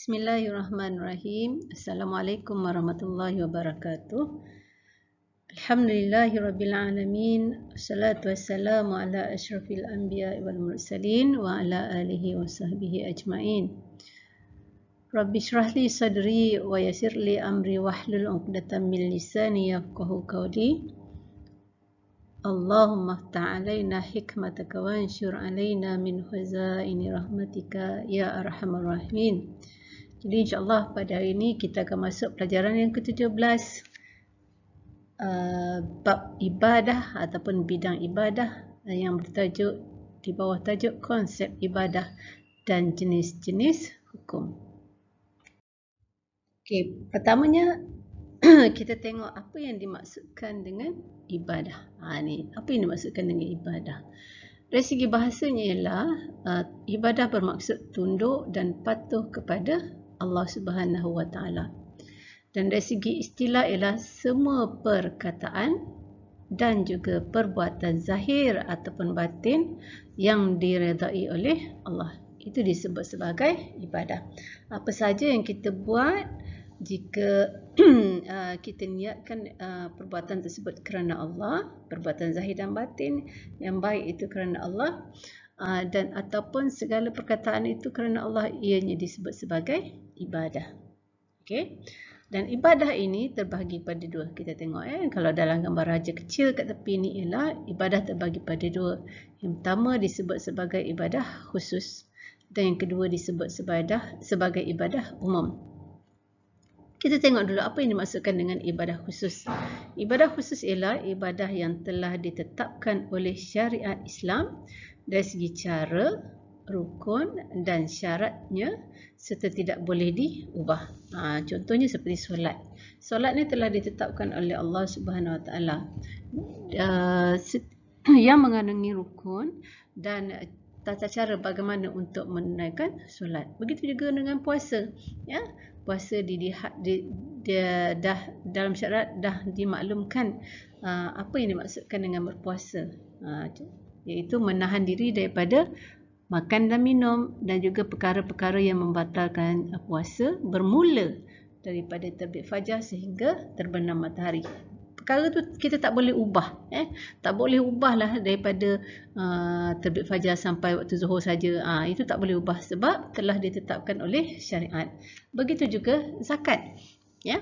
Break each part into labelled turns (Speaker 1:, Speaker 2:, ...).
Speaker 1: Bismillahirrahmanirrahim. Assalamualaikum warahmatullahi wabarakatuh. Alhamdulillahirabbil alamin. Wassalatu wassalamu ala asyrafil anbiya'i wal mursalin wa ala alihi wa sahbihi ajmain. Rabbi shrah li sadri wa yassir li amri wahlul 'uqdatam min lisani yafqahu qawli. Allahumma iftah 'alaina hikmataka wa anshur 'alaina min khazaini rahmatika ya arhamar rahimin. Jadi insyaAllah pada hari ini kita akan masuk pelajaran yang ke-17, bab ibadah ataupun bidang ibadah yang bertajuk di bawah tajuk konsep ibadah dan jenis-jenis hukum. Okey, pertamanya kita tengok apa yang dimaksudkan dengan ibadah. Apa yang dimaksudkan dengan ibadah? Dari segi bahasanya ialah ibadah bermaksud tunduk dan patuh kepada Allah Subhanahu wa Ta'ala. Dan dari segi istilah ialah semua perkataan dan juga perbuatan zahir ataupun batin yang diredai oleh Allah. Itu disebut sebagai ibadah. Apa saja yang kita buat jika kita niatkan perbuatan tersebut kerana Allah, perbuatan zahir dan batin yang baik itu kerana Allah, dan ataupun segala perkataan itu kerana Allah, ianya disebut sebagai ibadah. Okey. Dan ibadah ini terbahagi pada dua. Kita tengok kalau dalam gambar raja kecil kat tepi ni ialah ibadah terbahagi pada dua. Yang pertama disebut sebagai ibadah khusus dan yang kedua disebut sebagai ibadah umum. Kita tengok dulu apa yang dimaksudkan dengan ibadah khusus. Ibadah khusus ialah ibadah yang telah ditetapkan oleh syariat Islam dari segi cara, rukun dan syaratnya serta tidak boleh diubah. Contohnya seperti solat. Solat ni telah ditetapkan oleh Allah Subhanahu Wa Taala yang mengandungi rukun dan tata cara bagaimana untuk menunaikan solat. Begitu juga dengan puasa. Ya, puasa dah dalam syarat dah dimaklumkan apa yang dimaksudkan dengan berpuasa, iaitu menahan diri daripada makan dan minum dan juga perkara-perkara yang membatalkan puasa bermula daripada terbit fajar sehingga terbenam matahari. Perkara tu kita tak boleh ubah, tak boleh ubahlah daripada terbit fajar sampai waktu zuhur saja. Itu tak boleh ubah sebab telah ditetapkan oleh syariat. Begitu juga zakat, ya.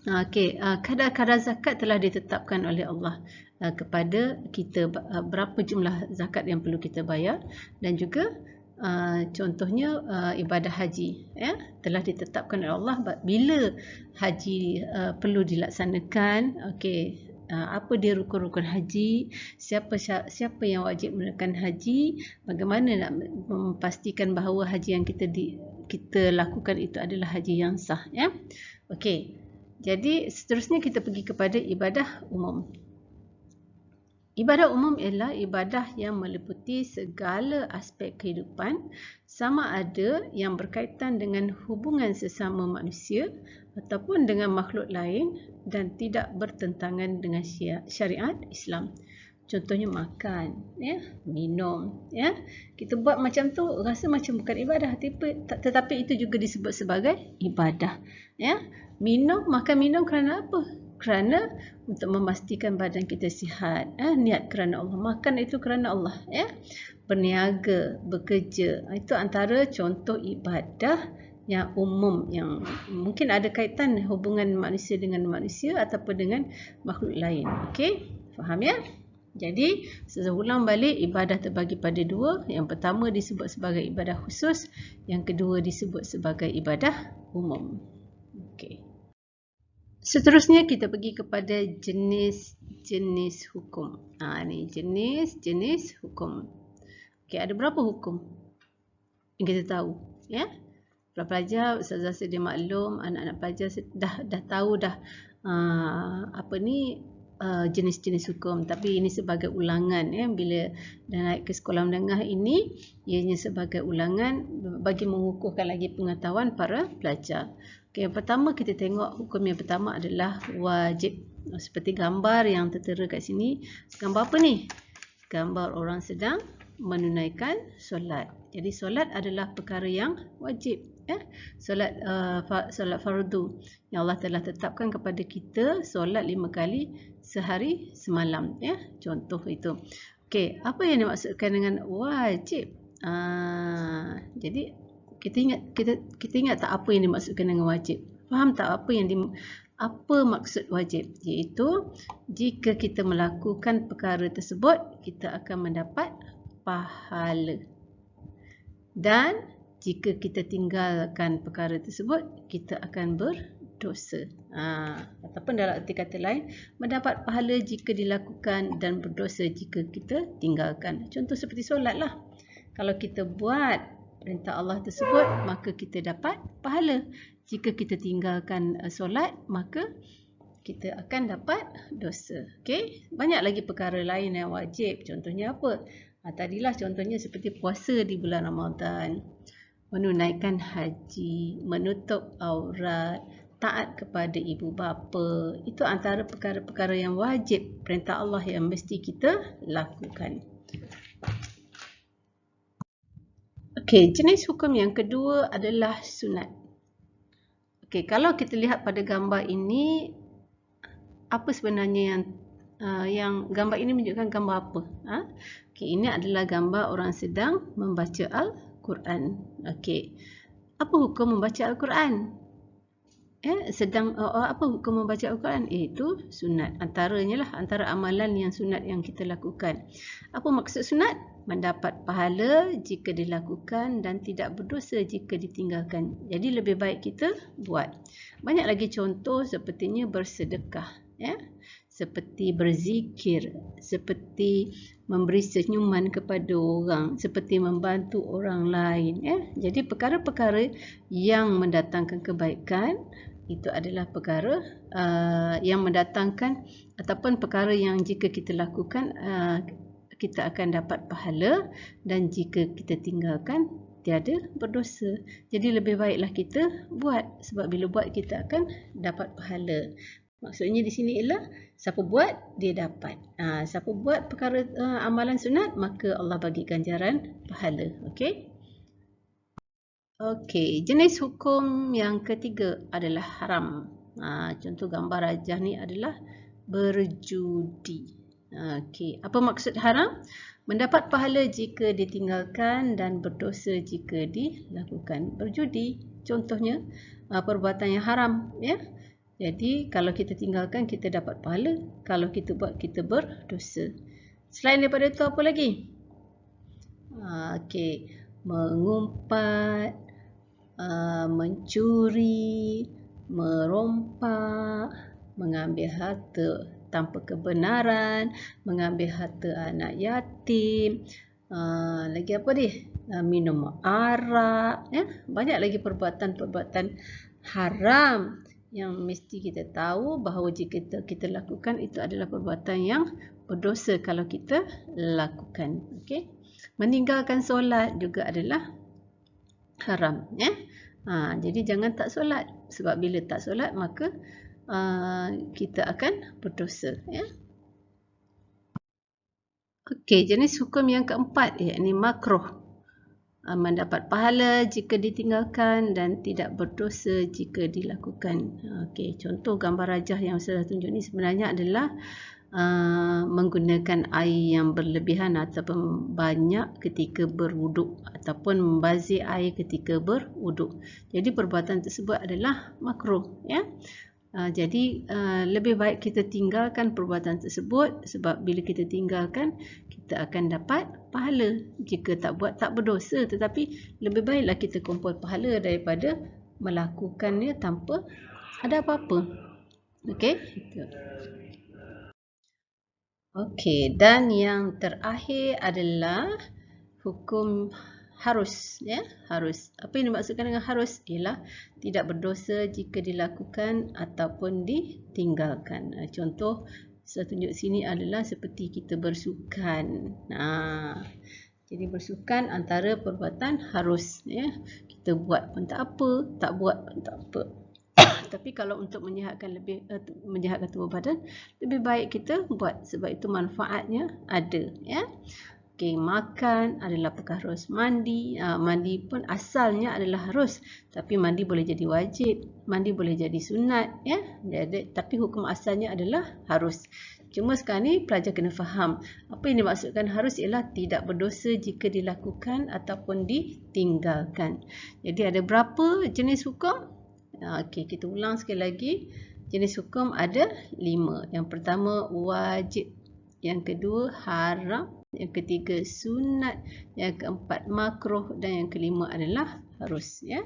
Speaker 1: Okey, kadar zakat telah ditetapkan oleh Allah kepada kita, berapa jumlah zakat yang perlu kita bayar, dan juga contohnya ibadah haji, ya, telah ditetapkan oleh Allah bila haji perlu dilaksanakan. Okey, apa dia rukun-rukun haji, siapa yang wajib menunaikan haji, bagaimana nak memastikan bahawa haji yang kita lakukan itu adalah haji yang sah, ya. Okey, jadi seterusnya kita pergi kepada ibadah umum. Ibadah umum ialah ibadah yang meliputi segala aspek kehidupan, sama ada yang berkaitan dengan hubungan sesama manusia ataupun dengan makhluk lain dan tidak bertentangan dengan syariat Islam. Contohnya makan, ya, minum, ya. Kita buat macam tu rasa macam bukan ibadah, tetapi itu juga disebut sebagai ibadah, ya. Makan minum kerana apa? Kerana untuk memastikan badan kita sihat, niat kerana Allah. Makan itu kerana Allah, ya. Berniaga, bekerja, itu antara contoh ibadah yang umum yang mungkin ada kaitan hubungan manusia dengan manusia ataupun dengan makhluk lain. Okey, faham, ya? Jadi, saya ulang balik, ibadah terbagi pada dua. Yang pertama disebut sebagai ibadah khusus, yang kedua disebut sebagai ibadah umum. Okey. Seterusnya kita pergi kepada jenis-jenis hukum. Ni jenis-jenis hukum. Okey, ada berapa hukum yang kita tahu, ya? Para pelajar, ustazah sedia maklum, anak-anak pelajar dah tahu dah jenis-jenis hukum, tapi ini sebagai ulangan, ya. Bila dah naik ke sekolah menengah ini, ianya sebagai ulangan bagi mengukuhkan lagi pengetahuan para pelajar. Okey, yang pertama kita tengok hukum yang pertama adalah wajib. Seperti gambar yang tertera kat sini. Gambar apa ni? Gambar orang sedang menunaikan solat. Jadi solat adalah perkara yang wajib. Ya, solat fardu yang Allah telah tetapkan kepada kita, solat 5 kali sehari semalam, ya. Contoh itu. Okey, apa yang dimaksudkan dengan wajib? Jadi kita ingat tak apa yang dimaksudkan dengan wajib? Faham tak apa maksud wajib? Iaitu jika kita melakukan perkara tersebut, kita akan mendapat pahala. Dan jika kita tinggalkan perkara tersebut, kita akan berdosa. Ataupun dalam arti kata lain, mendapat pahala jika dilakukan dan berdosa jika kita tinggalkan. Contoh seperti solat lah. Kalau kita buat perintah Allah tersebut, maka kita dapat pahala. Jika kita tinggalkan solat, maka kita akan dapat dosa. Okay? Banyak lagi perkara lain yang wajib. Contohnya apa? Tadilah contohnya seperti puasa di bulan Ramadan, menunaikan haji, menutup aurat, taat kepada ibu bapa. Itu antara perkara-perkara yang wajib, perintah Allah yang mesti kita lakukan. Okey, jenis hukum yang kedua adalah sunat. Okey, kalau kita lihat pada gambar ini, apa sebenarnya yang gambar ini menunjukkan gambar apa? Okey, ini adalah gambar orang sedang membaca Al-Quran. Okey, apa hukum membaca Al-Quran? Apa hukum membaca Al-Quran? Iaitu sunat. Antara amalan yang sunat yang kita lakukan. Apa maksud sunat? Mendapat pahala jika dilakukan dan tidak berdosa jika ditinggalkan. Jadi lebih baik kita buat. Banyak lagi contoh sepertinya bersedekah, seperti berzikir, seperti memberi senyuman kepada orang, seperti membantu orang lain. Jadi perkara-perkara yang mendatangkan kebaikan, itu adalah perkara yang mendatangkan ataupun perkara yang jika kita lakukan, kita akan dapat pahala, dan jika kita tinggalkan, tiada berdosa. Jadi lebih baiklah kita buat, sebab bila buat kita akan dapat pahala. Maksudnya di sini ialah siapa buat dia dapat. Siapa buat perkara amalan sunat, maka Allah bagi ganjaran pahala. Okey. Okey, jenis hukum yang ketiga adalah haram. Contoh gambar rajah ni adalah berjudi. Okey, apa maksud haram? Mendapat pahala jika ditinggalkan dan berdosa jika dilakukan. Berjudi contohnya perbuatan yang haram, ya. Jadi kalau kita tinggalkan, kita dapat pahala. Kalau kita buat, kita berdosa. Selain daripada itu, apa lagi? Okey, mengumpat, mencuri, merompak, mengambil harta tanpa kebenaran, mengambil harta anak yatim, lagi apa dia? Minum arak, banyak lagi perbuatan-perbuatan haram yang mesti kita tahu bahawa jika kita lakukan, itu adalah perbuatan yang berdosa kalau kita lakukan. Okey. Meninggalkan solat juga adalah haram, jadi jangan tak solat, sebab bila tak solat maka kita akan berdosa, Okey, jenis hukum yang keempat iaitu makruh. Mendapat pahala jika ditinggalkan dan tidak berdosa jika dilakukan. Okey, contoh gambar rajah yang saya tunjuk ni sebenarnya adalah menggunakan air yang berlebihan ataupun banyak ketika berwuduk, ataupun membazir air ketika berwuduk. Jadi perbuatan tersebut adalah makruh, Jadi lebih baik kita tinggalkan perbuatan tersebut, sebab bila kita tinggalkan, kita akan dapat pahala. Jika tak buat, tak berdosa, tetapi lebih baiklah kita kumpul pahala daripada melakukannya tanpa ada apa-apa. Okey. Okey, dan yang terakhir adalah hukum harus, harus. Apa yang dimaksudkan dengan harus? Ialah tidak berdosa jika dilakukan ataupun ditinggalkan. Contoh saya tunjuk sini adalah seperti kita bersukan. Jadi bersukan antara perbuatan harus, Kita buat pun tak apa, tak buat pun tak apa. Tapi kalau untuk menyihatkan tubuh badan, lebih baik kita buat, sebab itu manfaatnya ada, Okey, makan adalah perkara harus. Mandi, mandi pun asalnya adalah harus. Tapi mandi boleh jadi wajib, mandi boleh jadi sunat, ya. Jadi, tapi hukum asalnya adalah harus. Cuma sekarang ni pelajar kena faham. Apa yang dimaksudkan harus ialah tidak berdosa jika dilakukan ataupun ditinggalkan. Jadi ada berapa jenis hukum? Okey, kita ulang sekali lagi. Jenis hukum ada 5. Yang pertama wajib. Yang kedua haram. Yang ketiga sunat. Yang keempat makruh. Dan yang kelima adalah harus. Ya.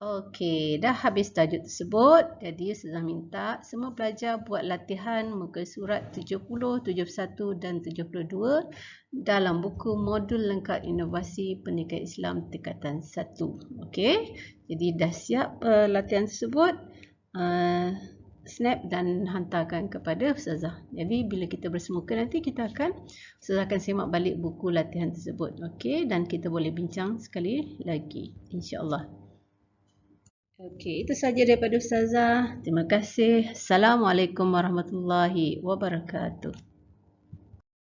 Speaker 1: Okey, dah habis tajuk tersebut. Jadi saya minta semua pelajar buat latihan muka surat 70, 71 dan 72 dalam buku modul lengkap inovasi pendidikan Islam tingkatan 1. Okey, jadi dah siap latihan tersebut. Snap dan hantarkan kepada Ustazah. Jadi bila kita bersemuka nanti Ustazah akan semak balik buku latihan tersebut. Okey, dan kita boleh bincang sekali lagi, insya-Allah. Okey, itu saja daripada Ustazah. Terima kasih. Assalamualaikum warahmatullahi wabarakatuh.